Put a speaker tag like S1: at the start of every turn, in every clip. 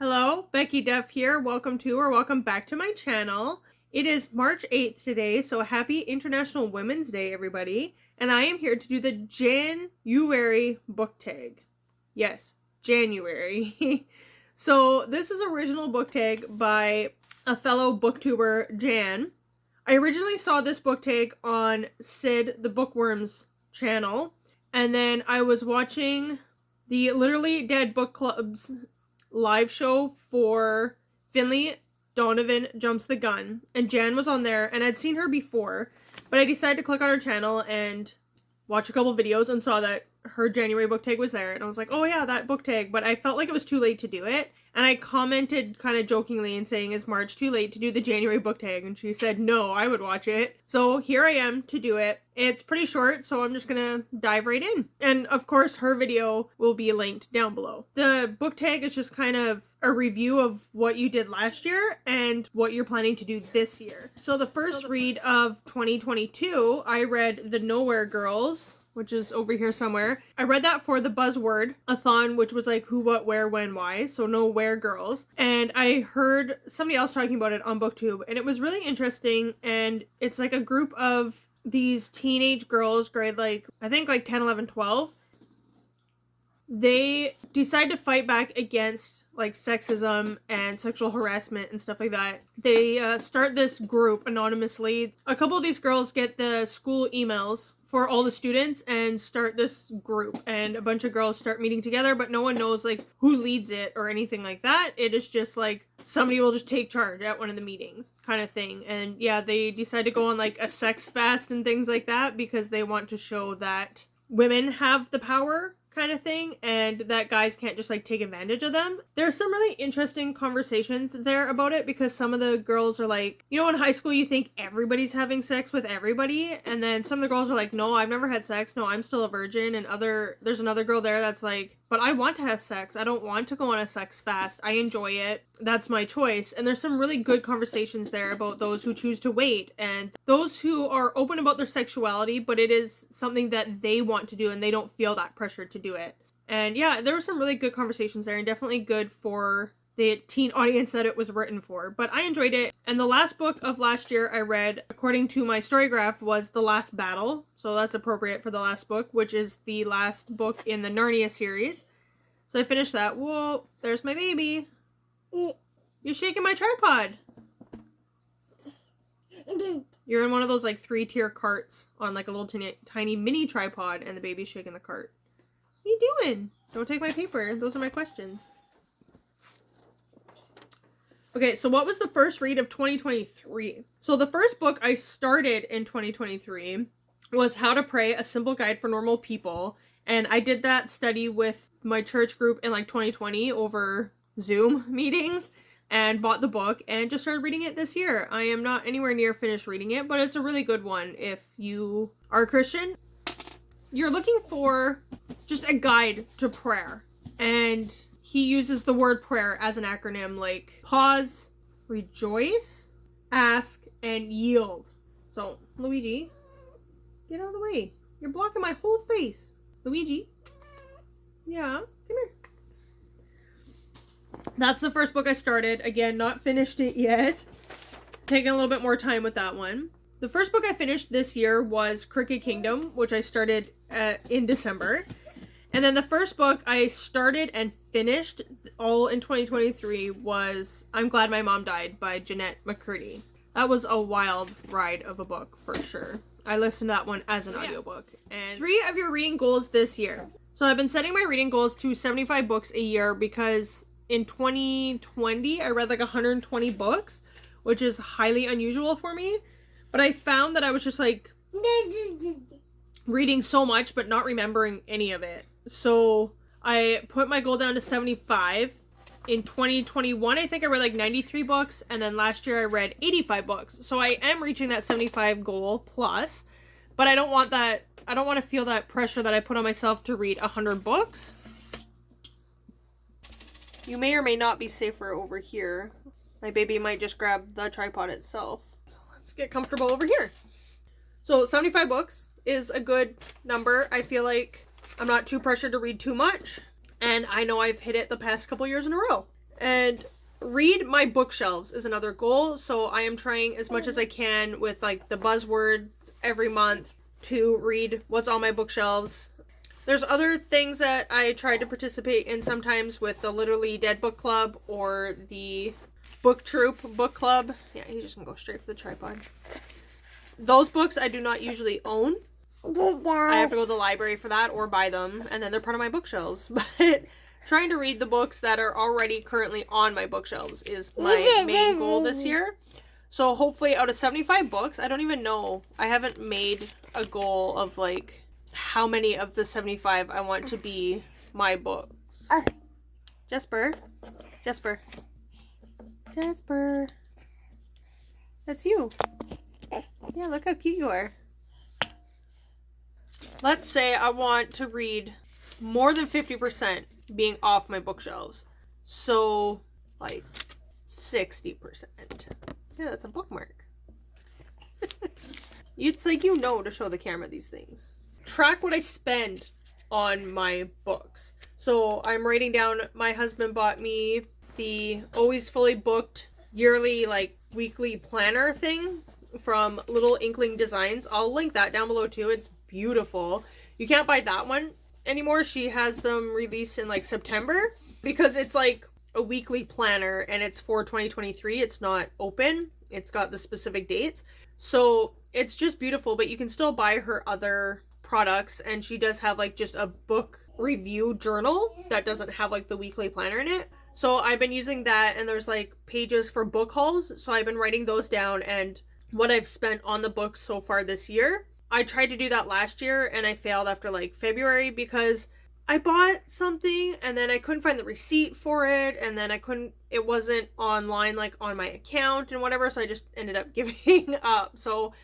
S1: Hello, Becky Duff here. Welcome back to my channel. It is March 8th today, so happy International Women's Day, everybody. And I am here to do the JAN-uary Book Tag. Yes, January. So this is original book tag by a fellow booktuber, Jan. I originally saw this book tag on Sid the Bookworm's channel, and then I was watching the Literally Dead Book Club's live show for Finley Donovan Jumps the Gun, and Jan was on there, and I'd seen her before, but I decided to click on her channel and watch a couple videos and saw that her January book tag was there, and I was like, oh yeah, that book tag, but I felt like it was too late to do it, and I commented kind of jokingly and saying, is March too late to do the January book tag? And she said, no, I would watch it. So here I am to do it. It's pretty short, so I'm just gonna dive right in. And of course, her video will be linked down below. The book tag is just kind of a review of what you did last year and what you're planning to do this year. So the first read of 2022, I read The Nowhere Girls, which is over here somewhere. I read that for the Buzzword-a-thon, which was like who, what, where, when, why. So Nowhere Girls. And I heard somebody else talking about it on BookTube, and it was really interesting. And it's like a group of these teenage girls, grade like, I think like 10, 11, 12. They decide to fight back against like sexism and sexual harassment and stuff like that. They start this group anonymously. A couple of these girls get the school emails for all the students and start this group, and a bunch of girls start meeting together, but no one knows like who leads it or anything like that. It is just like somebody will just take charge at one of the meetings kind of thing. And yeah, they decide to go on like a sex fast and things like that because they want to show that women have the power kind of thing, and that guys can't just like take advantage of them. There's some really interesting conversations there about it, because some of the girls are like, you know, in high school you think everybody's having sex with everybody, and then some of the girls are like, no, I've never had sex, no, I'm still a virgin. And there's another girl there that's like, but I want to have sex, I don't want to go on a sex fast, I enjoy it, that's my choice. And there's some really good conversations there about those who choose to wait and those who are open about their sexuality, but it is something that they want to do and they don't feel that pressure to do it. And yeah, there were some really good conversations there, and definitely good for the teen audience that it was written for, but I enjoyed it. And the last book of last year I read, according to my Storygraph, was The Last Battle, so that's appropriate for the last book, which is the last book in the Narnia series. So I finished that. Whoa, there's my baby. You're shaking my tripod. You're in one of those like 3-tier carts on like a little tiny mini tripod, and the baby's shaking the cart. What are you doing? Don't take my paper. Those are my questions. Okay, so what was the first read of 2023? So the first book I started in 2023 was How to Pray, A Simple Guide for Normal People. And I did that study with my church group in like 2020 over Zoom meetings, and bought the book and just started reading it this year. I am not anywhere near finished reading it, but it's a really good one if you are a Christian. You're looking for just a guide to prayer, and he uses the word prayer as an acronym, like pause, rejoice, ask, and yield. So, Luigi, get out of the way. You're blocking my whole face. Luigi. Yeah, come here. That's the first book I started. Again, not finished it yet. Taking a little bit more time with that one. The first book I finished this year was Crooked Kingdom, which I started in December. And then the first book I started and finished all in 2023 was I'm Glad My Mom Died by Jeanette McCurdy. That was a wild ride of a book for sure. I listened to that one as an audiobook. And 3 of your reading goals this year. So I've been setting my reading goals to 75 books a year because in 2020 I read like 120 books, which is highly unusual for me. But I found that I was just like reading so much but not remembering any of it. So I put my goal down to 75. In 2021, I think I read like 93 books, and then last year I read 85 books. So I am reaching that 75 goal plus, but I don't want that, I don't want to feel that pressure that I put on myself to read 100 books. You may or may not be safer over here. My baby might just grab the tripod itself. So let's get comfortable over here. So 75 books is a good number. I feel like I'm not too pressured to read too much, and I know I've hit it the past couple years in a row. And read my bookshelves is another goal. So I am trying as much as I can with like the buzzwords every month to read what's on my bookshelves. There's other things that I try to participate in sometimes with the Literally Dead Book Club or the Book Troop Book Club. Yeah, he's just gonna go straight for the tripod. Those books I do not usually own. I have to go to the library for that or buy them, and then they're part of my bookshelves. But trying to read the books that are already currently on my bookshelves is my main goal this year. So hopefully out of 75 books, I don't even know. I haven't made a goal of like how many of the 75 I want to be my books. Jesper. Jesper. Jesper. That's you. Yeah, look how cute you are. Let's say I want to read more than 50% being off my bookshelves. So, like, 60%. Yeah, that's a bookmark. It's like you know to show the camera these things. Track what I spend on my books. So, I'm writing down, my husband bought me the Always Fully Booked yearly, like, weekly planner thing from Little Inkling Designs. I'll link that down below too. It's beautiful. You can't buy that one anymore. She has them released in like September because it's like a weekly planner and it's for 2023. It's not open. It's got the specific dates. So it's just beautiful, but you can still buy her other products, and she does have like just a book review journal that doesn't have like the weekly planner in it. So I've been using that, and there's like pages for book hauls. So I've been writing those down and what I've spent on the books so far this year. I tried to do that last year and I failed after like February because I bought something and then I couldn't find the receipt for it, and then it wasn't online like on my account and whatever, so I just ended up giving up. So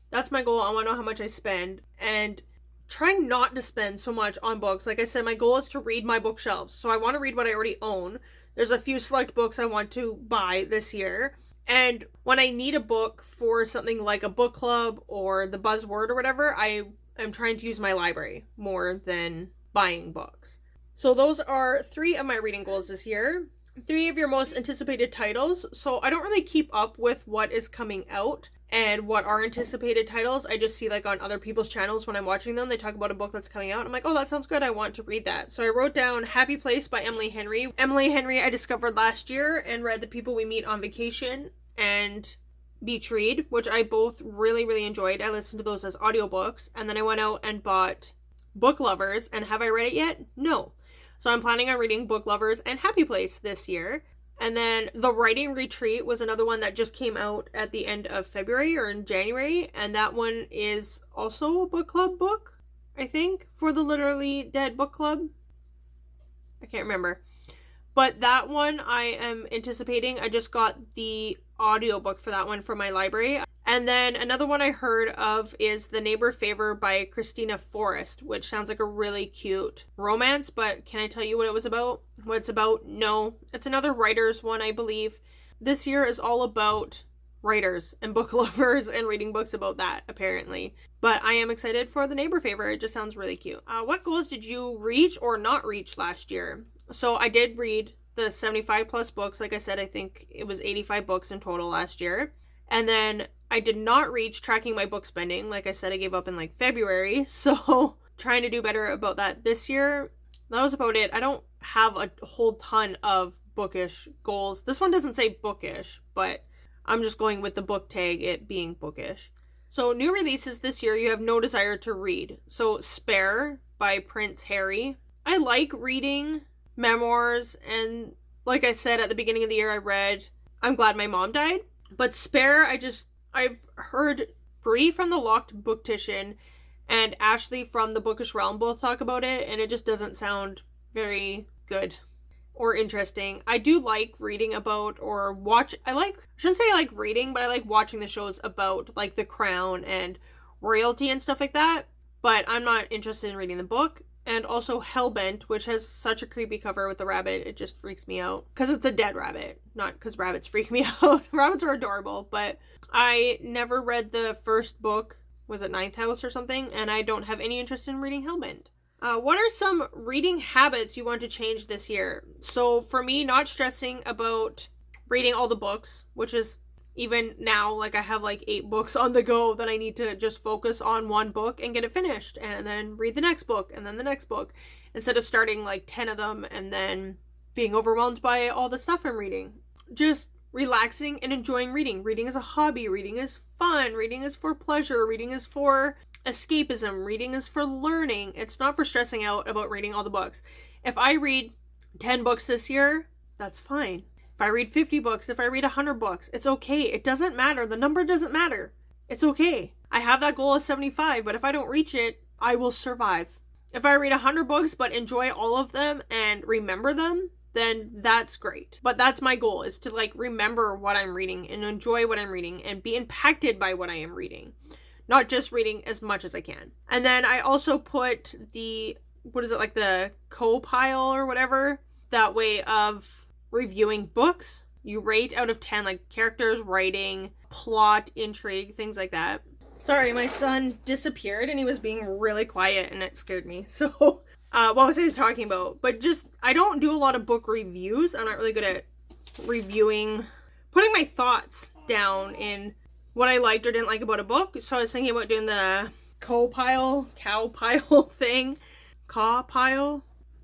S1: that's my goal. I want to know how much I spend and trying not to spend so much on books. Like I said, my goal is to read my bookshelves. So I want to read what I already own. There's a few select books I want to buy this year. And when I need a book for something like a book club or the buzzword or whatever, I am trying to use my library more than buying books. So those are 3 of my reading goals this year. 3 of your most anticipated titles. So I don't really keep up with what is coming out and what are anticipated titles. I just see like on other people's channels when I'm watching them, they talk about a book that's coming out. I'm like, oh, that sounds good. I want to read that. So I wrote down Happy Place by Emily Henry. Emily Henry I discovered last year and read The People We Meet on Vacation and Beach Read, which I both really enjoyed. I listened to those as audiobooks, and then I went out and bought Book Lovers, and have I read it yet? No. So I'm planning on reading Book Lovers and Happy Place this year. And then The Writing Retreat was another one that just came out at the end of February or in January, and that one is also a book club book, I think, for the Literally Dead Book Club. I can't remember. But that one I am anticipating. I just got the audiobook for that one from my library. And then another one I heard of is The Neighbor Favor by Christina Forrest, which sounds like a really cute romance, but can I tell you what it was about? What it's about? No. It's another writer's one, I believe. This year is all about writers and book lovers and reading books about that, apparently. But I am excited for The Neighbor Favor. It just sounds really cute. What goals did you reach or not reach last year? So I did read the 75 plus books. Like I said, I think it was 85 books in total last year. And then I did not reach tracking my book spending. Like I said, I gave up in like February. So trying to do better about that this year. That was about it. I don't have a whole ton of bookish goals. This one doesn't say bookish, but I'm just going with the book tag, it being bookish. So new releases this year, you have No Desire to Read. So Spare by Prince Harry. I like reading memoirs, and like I said at the beginning of the year, I read I'm Glad My Mom Died. But Spare, I've heard Brie from the Locked Booktition and Ashley from the Bookish Realm both talk about it, and it just doesn't sound very good or interesting. I do like reading about or I shouldn't say I like reading, but I like watching the shows about like The Crown and royalty and stuff like that, but I'm not interested in reading the book. And also Hellbent, which has such a creepy cover with the rabbit. It just freaks me out. Because it's a dead rabbit. Not because rabbits freak me out. Rabbits are adorable. But I never read the first book. Was it Ninth House or something? And I don't have any interest in reading Hellbent. What are some reading habits you want to change this year? So for me, not stressing about reading all the books, which is even now, like I have like 8 books on the go that I need to just focus on one book and get it finished and then read the next book and then the next book instead of starting like 10 of them and then being overwhelmed by all the stuff I'm reading. Just relaxing and enjoying reading. Reading is a hobby. Reading is fun. Reading is for pleasure. Reading is for escapism. Reading is for learning. It's not for stressing out about reading all the books. If I read 10 books this year, that's fine. If I read 50 books, if I read 100 books, it's okay. It doesn't matter. The number doesn't matter. It's okay. I have that goal of 75, but if I don't reach it, I will survive. If I read 100 books but enjoy all of them and remember them, then that's great. But that's my goal, is to like remember what I'm reading and enjoy what I'm reading and be impacted by what I am reading. Not just reading as much as I can. And then I also put the, like the co-pile or whatever, that way of reviewing books. You rate out of 10, like characters, writing, plot, intrigue, things like that. Sorry, my son disappeared and he was being really quiet and it scared me. So, what was I talking about? But just, I don't do a lot of book reviews. I'm not really good at reviewing, putting my thoughts down in what I liked or didn't like about a book. So I was thinking about doing the cow pile thing, caw pile,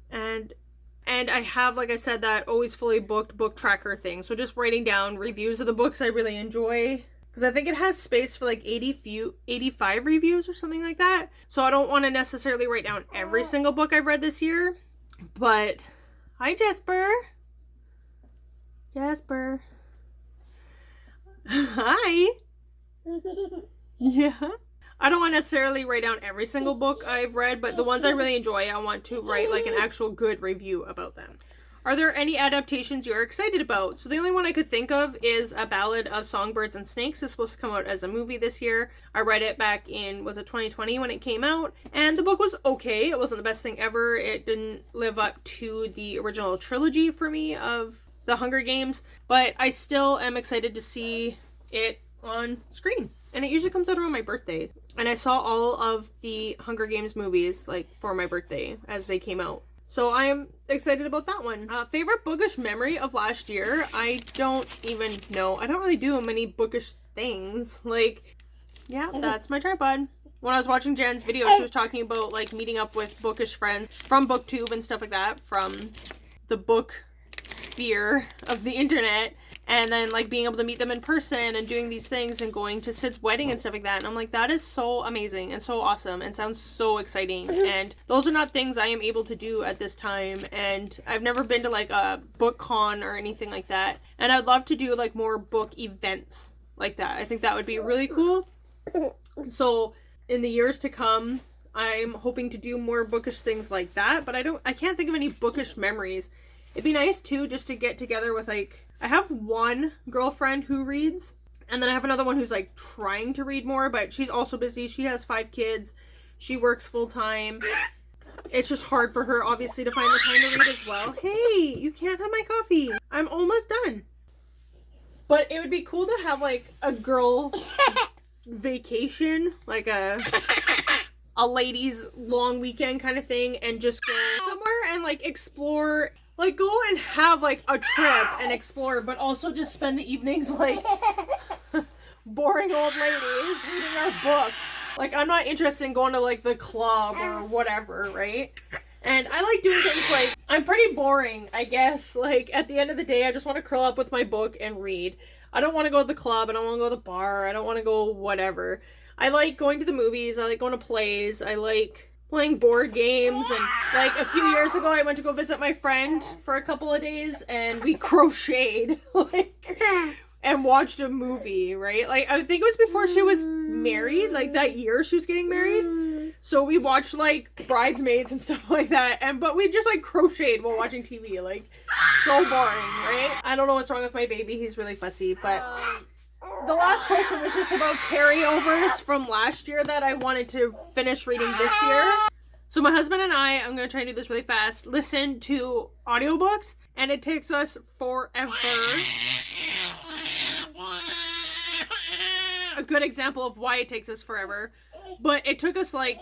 S1: and I have, like I said, that always fully booked book tracker thing. So just writing down reviews of the books I really enjoy, because I think it has space for like 85 reviews or something like that. So I don't want to necessarily write down every single book I've read this year. But hi, Jasper. Hi. Yeah. I don't want to necessarily write down every single book I've read, but the ones I really enjoy, I want to write like an actual good review about them. Are there any adaptations you're excited about? So the only one I could think of is A Ballad of Songbirds and Snakes. It's supposed to come out as a movie this year. I read it back in, was it 2020 when it came out? And the book was okay. It wasn't the best thing ever. It didn't live up to the original trilogy for me of The Hunger Games, but I still am excited to see it on screen. And it usually comes out around my birthday. And I saw all of the Hunger Games movies, like, for my birthday as they came out. So I am excited about that one. Favorite bookish memory of last year? I don't even know. I don't really do many bookish things. Like, yeah, that's my tripod. When I was watching Jan's video, she was talking about, like, meeting up with bookish friends from BookTube and stuff like that, from the book sphere of the internet. And then, like, being able to meet them in person and doing these things and going to Sid's wedding and stuff like that. And I'm like, that is so amazing and so awesome and sounds so exciting. And those are not things I am able to do at this time. And I've never been to, like, a book con or anything like that. And I'd love to do, like, more book events like that. I think that would be really cool. So, in the years to come, I'm hoping to do more bookish things like that. But I can't think of any bookish memories. It'd be nice, too, just to get together with, like, I have one girlfriend who reads, and then I have another one who's, like, trying to read more, but she's also busy. She has 5 kids. She works full-time. It's just hard for her, obviously, to find the time to read as well. Hey, you can't have my coffee. I'm almost done. But it would be cool to have, like, a girl vacation, like a ladies' long weekend kind of thing, and just go somewhere and, like, explore. Like, go and have, like, a trip and explore, but also just spend the evenings, like, boring old ladies reading our books. Like, I'm not interested in going to, like, the club or whatever, right? And I like doing things like, I'm pretty boring, I guess. Like, at the end of the day, I just want to curl up with my book and read. I don't want to go to the club. I don't want to go to the bar. I don't want to go whatever. I like going to the movies. I like going to plays. I like playing board games, and like a few years ago I went to go visit my friend for a couple of days and we crocheted like and watched a movie, right? Like, I think it was before she was married, like that year she was getting married. So we watched like Bridesmaids and stuff like that, but we just like crocheted while watching TV. Like, so boring, right? I don't know what's wrong with my baby. He's really fussy, but the last question was just about carryovers from last year that I wanted to finish reading this year. So my husband and I'm going to try and do this really fast, listen to audiobooks, and it takes us forever. A good example of why it takes us forever. But it took us like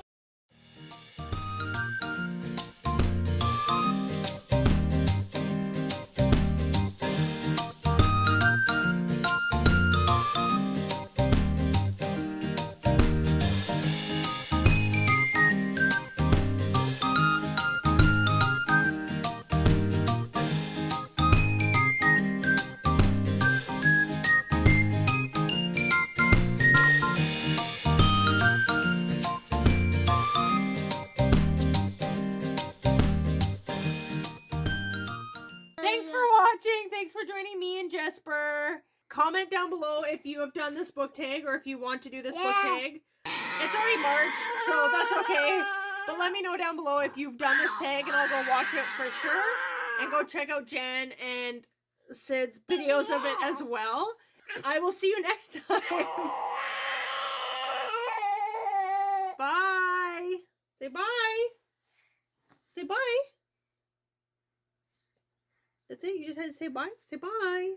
S1: Whisper. Comment down below if you have done this book tag or if you want to do this book tag. It's already March, so that's okay. But let me know down below if you've done this tag and I'll go watch it for sure. And go check out Jan and Sid's videos of it as well. I will see you next time. Bye. Say bye. Say bye. That's it. You just had to say bye. Say bye.